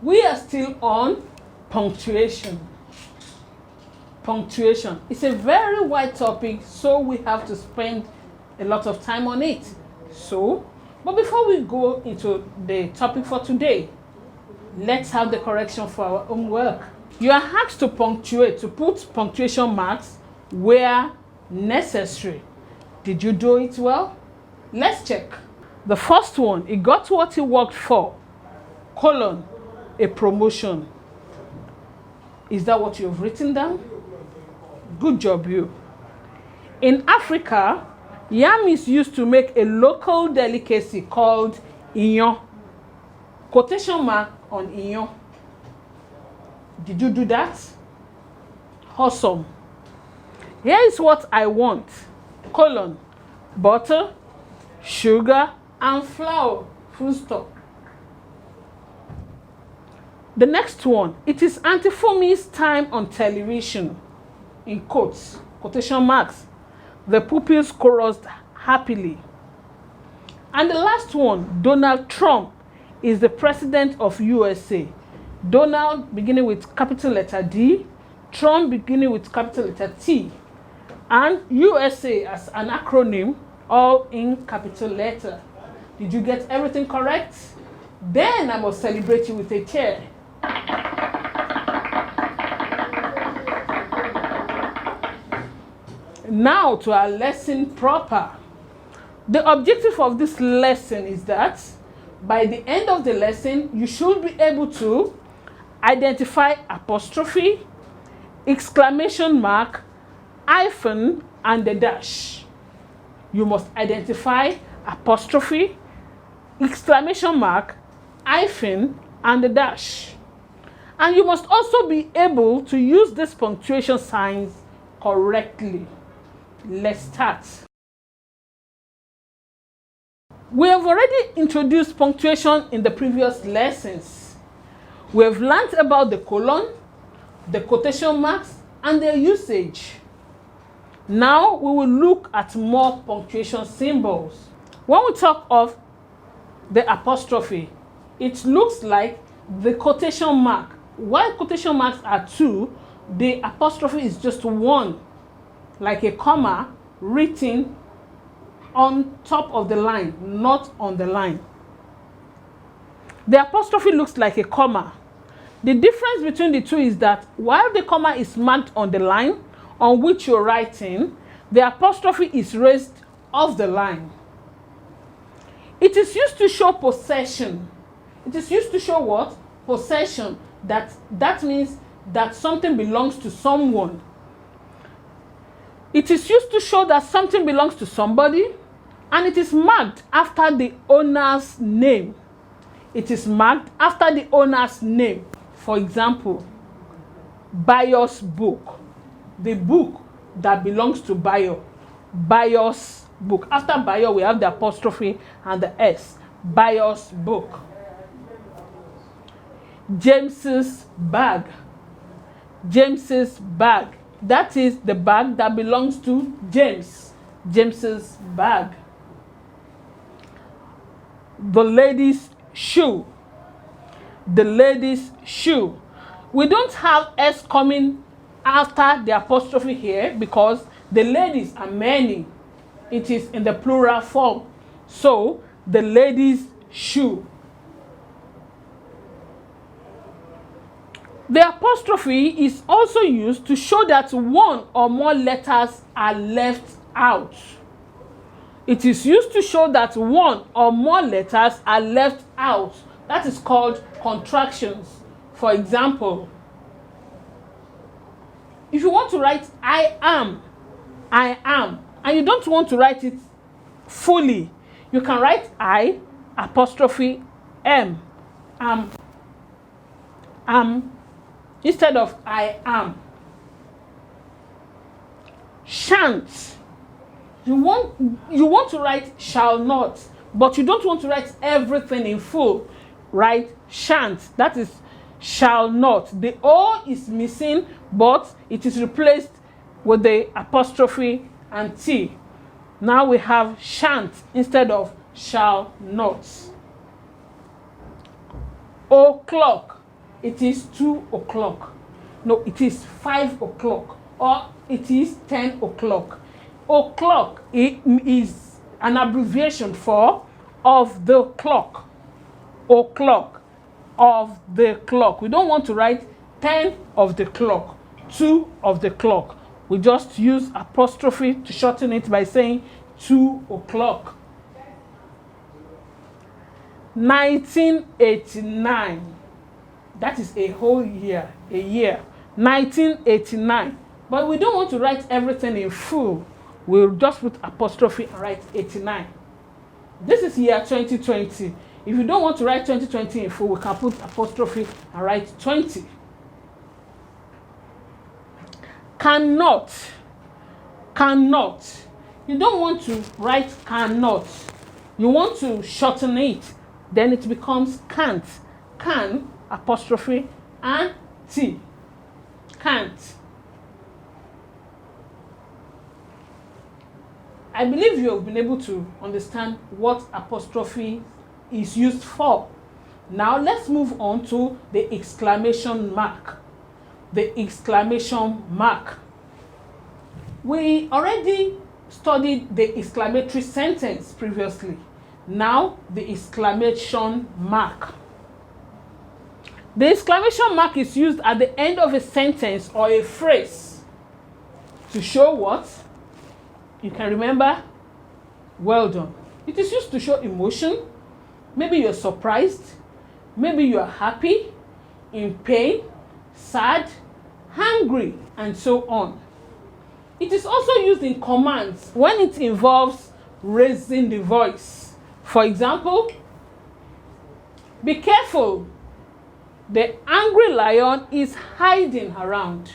We are still on punctuation. Punctuation is a very wide topic, so we have to spend a lot of time on it. But before we go into the topic for today, let's have the correction for our homework. You are asked to punctuate, to put punctuation marks where necessary. Did you do it well? Let's check. The first one, he got what he worked for, colon, a promotion. Is that what you've written down? Good job, you. In Africa, yam is used to make a local delicacy called iyan. Quotation mark on iyan. Did you do that? Awesome. Here is what I want, colon, butter, sugar, and flour, full stop. The next one, it is Auntie Fumi's time on television, in quotes, quotation marks. The pupils chorused happily. And the last one, Donald Trump is the president of USA. Donald beginning with capital letter D, Trump beginning with capital letter T, and USA as an acronym, all in capital letter. Did you get everything correct? Then I must celebrate you with a chair. Now to our lesson proper. The objective of this lesson is that by the end of the lesson, you should be able to identify apostrophe, exclamation mark, hyphen, and the dash. You must identify apostrophe, exclamation mark, hyphen, and the dash. And you must also be able to use these punctuation signs correctly. Let's start. We have already introduced punctuation in the previous lessons. We have learned about the colon, the quotation marks, and their usage. Now we will look at more punctuation symbols. When we talk of the apostrophe, it looks like the quotation mark. While quotation marks are two, the apostrophe is just one, like a comma written on top of the line, not on the line. The apostrophe looks like a comma. The difference between the two is that while the comma is marked on the line on which you're writing, the apostrophe is raised off the line. It is used to show possession. It is used to show what? Possession. That means that something belongs to someone. It is used to show that something belongs to somebody, and it is marked after the owner's name. It is marked after the owner's name. For example, Bayo's book. The book that belongs to Bayo. Bayo's book. After Bayo, we have the apostrophe and the S. Bayo's book. James's bag. James's bag. That is the bag that belongs to James. James's bag. The lady's shoe. The lady's shoe. We don't have S coming after the apostrophe here because the ladies are many. It is in the plural form. So, the lady's shoe. The apostrophe is also used to show that one or more letters are left out. It is used to show that one or more letters are left out. That is called contractions. For example, if you want to write I am, and you don't want to write it fully, you can write I apostrophe am, instead of I am. Shan't. You want to write shall not, but you don't want to write everything in full. Write shan't. That is shall not. The O is missing, but it is replaced with the apostrophe and T. Now we have shan't instead of shall not. O'clock. it is 2 o'clock. No, it is 5 o'clock, or it is 10 o'clock. O'clock is an abbreviation for of the clock. O'clock, of the clock. We don't want to write 10 of the clock, 2 of the clock. We just use apostrophe to shorten it by saying 2 o'clock. 1989. That is a whole year, a year. 1989. But we don't want to write everything in full. We'll just put apostrophe and write 89. This is year 2020. If you don't want to write 2020 in full, we can put apostrophe and write 20. Cannot. Cannot. You don't want to write cannot. You want to shorten it. Then it becomes can't. Can, apostrophe, and T. Can't. I believe you have been able to understand what apostrophe is used for. Now let's move on to the exclamation mark. The exclamation mark. We already studied the exclamatory sentence previously. Now the exclamation mark. The exclamation mark is used at the end of a sentence or a phrase to show what? You can remember? Well done. It is used to show emotion. Maybe you're surprised. Maybe you are happy, in pain, sad, hungry, and so on. It is also used in commands when it involves raising the voice. For example, be careful. The angry lion is hiding around.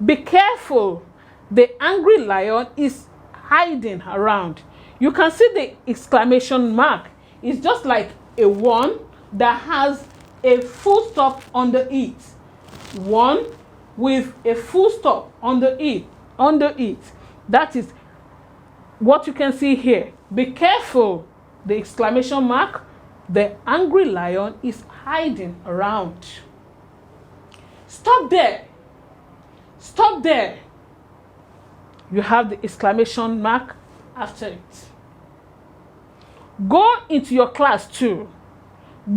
Be careful. The angry lion is hiding around. You can see the exclamation mark. It's just like a one that has a full stop under it. One with a full stop under it. That is what you can see here. Be careful. The exclamation mark. The angry lion is hiding around. Stop there. Stop there. You have the exclamation mark after it. Go into your class too.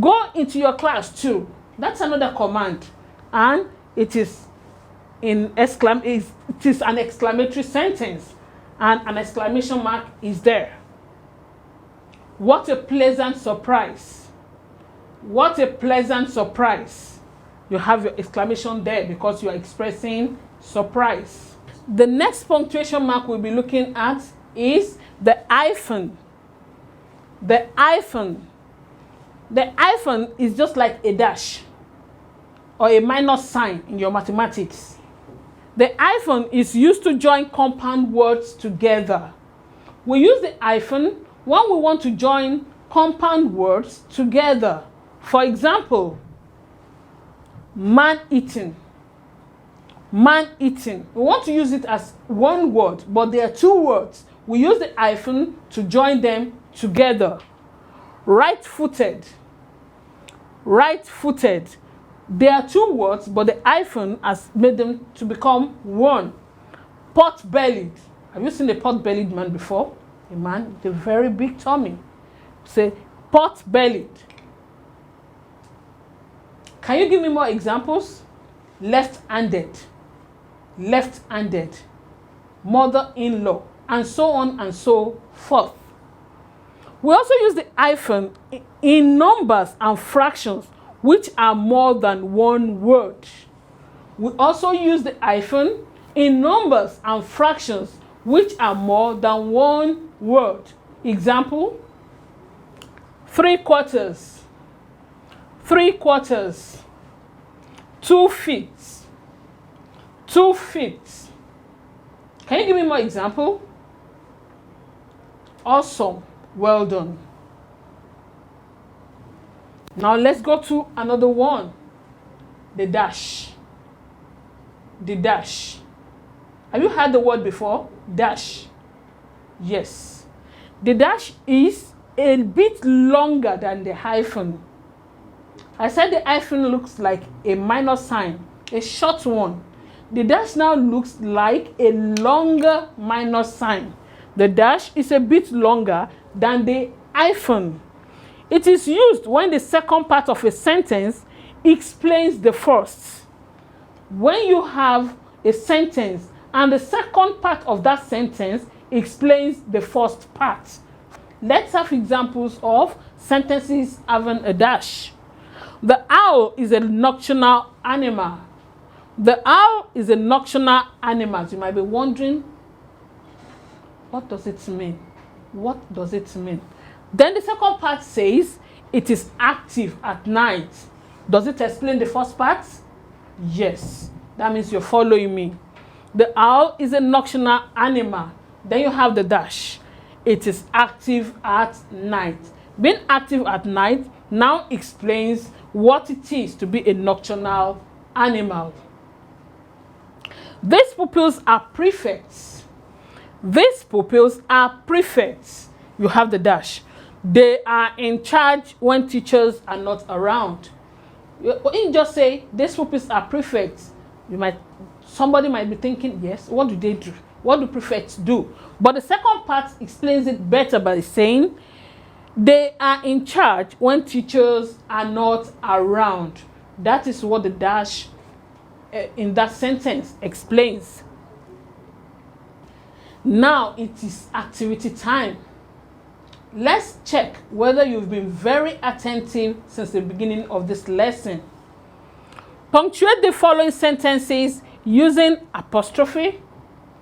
Go into your class too. That's another command. And it is an exclamatory sentence. And an exclamation mark is there. What a pleasant surprise. What a pleasant surprise. You have your exclamation there because you are expressing surprise. The next punctuation mark we'll be looking at is the hyphen. The hyphen. The hyphen is just like a dash or a minus sign in your mathematics. The hyphen is used to join compound words together. We use the hyphen when we want to join compound words together. For example, man eating. Man eating. We want to use it as one word, but there are two words. We use the hyphen to join them together. Right-footed. Right-footed. There are two words, but the hyphen has made them to become one. Pot-bellied. Have you seen a pot-bellied man before? A man with a very big tummy. Say, pot-bellied. Can you give me more examples? Left-handed. Left-handed. Mother-in-law. And so on and so forth. We also use the hyphen in numbers and fractions which are more than one word. We also use the hyphen in numbers and fractions which are more than one word. Example, 3/4, 3/4, 2 feet, 2 feet. Can you give me more example? Awesome. Well done. Now let's go to another one. The dash. The dash. Have you heard the word before? Dash. Yes. The dash is a bit longer than the hyphen. I said the hyphen looks like a minus sign, a short one. The dash now looks like a longer minus sign. The dash is a bit longer than the hyphen. It is used when the second part of a sentence explains the first. When you have a sentence and the second part of that sentence explains the first part. Let's have examples of sentences having a dash. The owl is a nocturnal animal. The owl is a nocturnal animal. You might be wondering, what does it mean? What does it mean? Then the second part says it is active at night. Does it explain the first part? Yes. That means you're following me. The owl is a nocturnal animal. Then you have the dash. It is active at night. Being active at night now explains what it is to be a nocturnal animal. These pupils are prefects. These pupils are prefects. You have the dash. They are in charge when teachers are not around. You just say these pupils are prefects. Somebody might be thinking, yes, what do they do? What do prefects do? But the second part explains it better by saying they are in charge when teachers are not around. That is what the dash in that sentence explains. Now it is activity time. Let's check whether you've been very attentive since the beginning of this lesson. Punctuate the following sentences using apostrophe.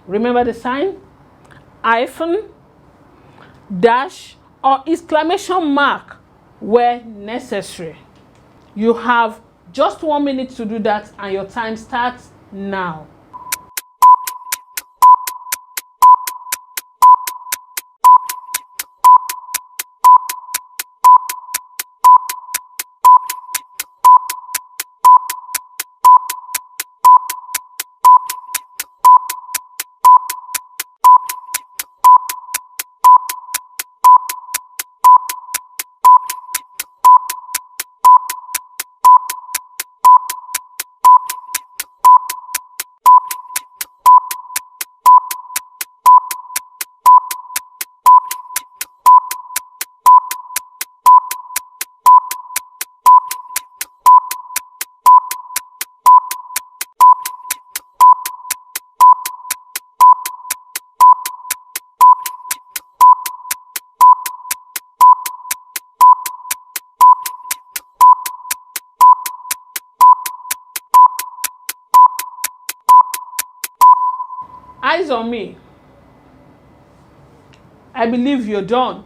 Remember the sign? Hyphen, dash, or exclamation mark where necessary. You have just 1 minute to do that and your time starts now. Eyes on me. I believe you're done.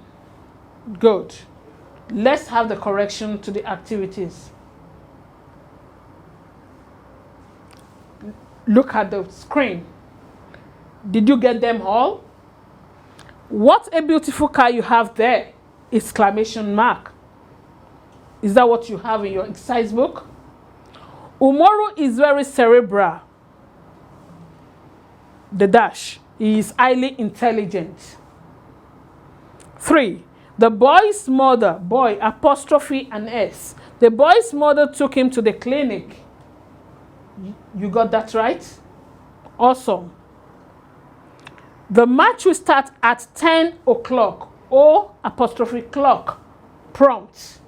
Good. Let's have the correction to the activities. Look at the screen. Did you get them all? What a beautiful car you have there! Exclamation mark. Is that what you have in your exercise book? Umoru is very cerebral. The dash. He is highly intelligent. 3. The boy's mother, boy, apostrophe and S. The boy's mother took him to the clinic. You got that right? Awesome. The match will start at 10 o'clock. O apostrophe clock. Prompt.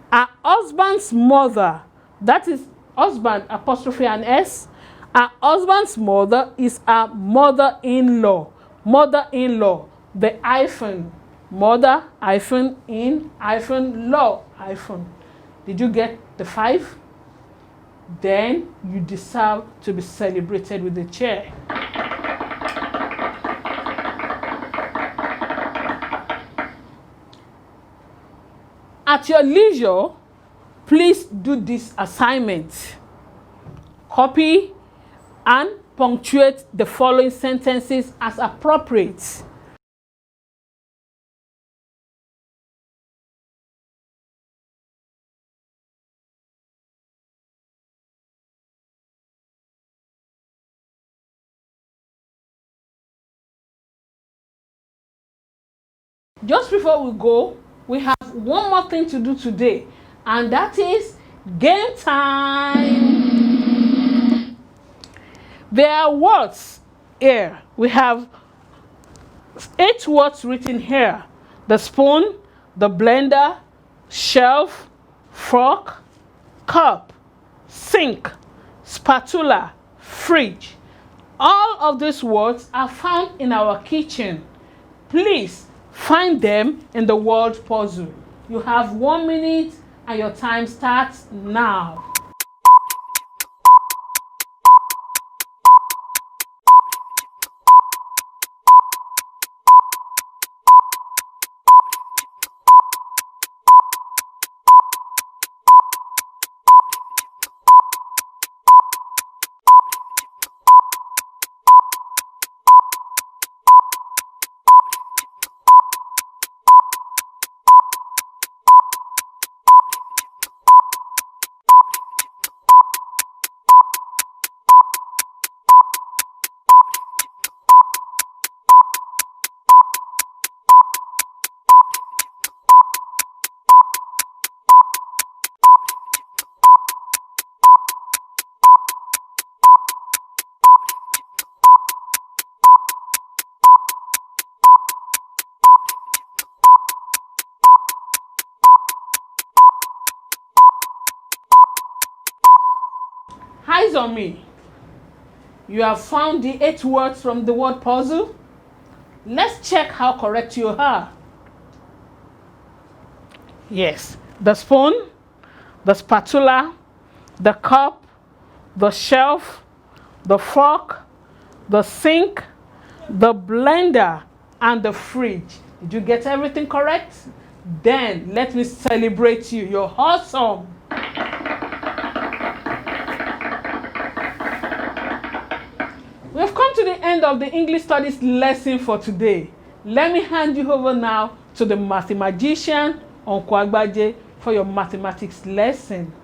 Her husband's mother, that is husband apostrophe and S. Her husband's mother is a mother-in-law. Mother-in-law. The hyphen. Mother, hyphen, in, hyphen, law, hyphen. Did you get the 5? Then you deserve to be celebrated with a chair. At your leisure, please do this assignment. Copy and punctuate the following sentences as appropriate. Just before we go, we have one more thing to do today, and that is game time. There are words here. We have 8 words written here: the spoon, the blender, shelf, fork, cup, sink, spatula, fridge. All of these words are found in our kitchen. Please find them in the word puzzle. You have 1 minute and your time starts now. Eyes on me. You have found the 8 words from the word puzzle. Let's check how correct you are. Yes, the spoon, the spatula, the cup, the shelf, the fork, the sink, the blender, and the fridge. Did you get everything correct? Then let me celebrate you. You're awesome. We have come to the end of the English Studies lesson for today. Let me hand you over now to the mathematician, Uncle Agbaje, for your mathematics lesson.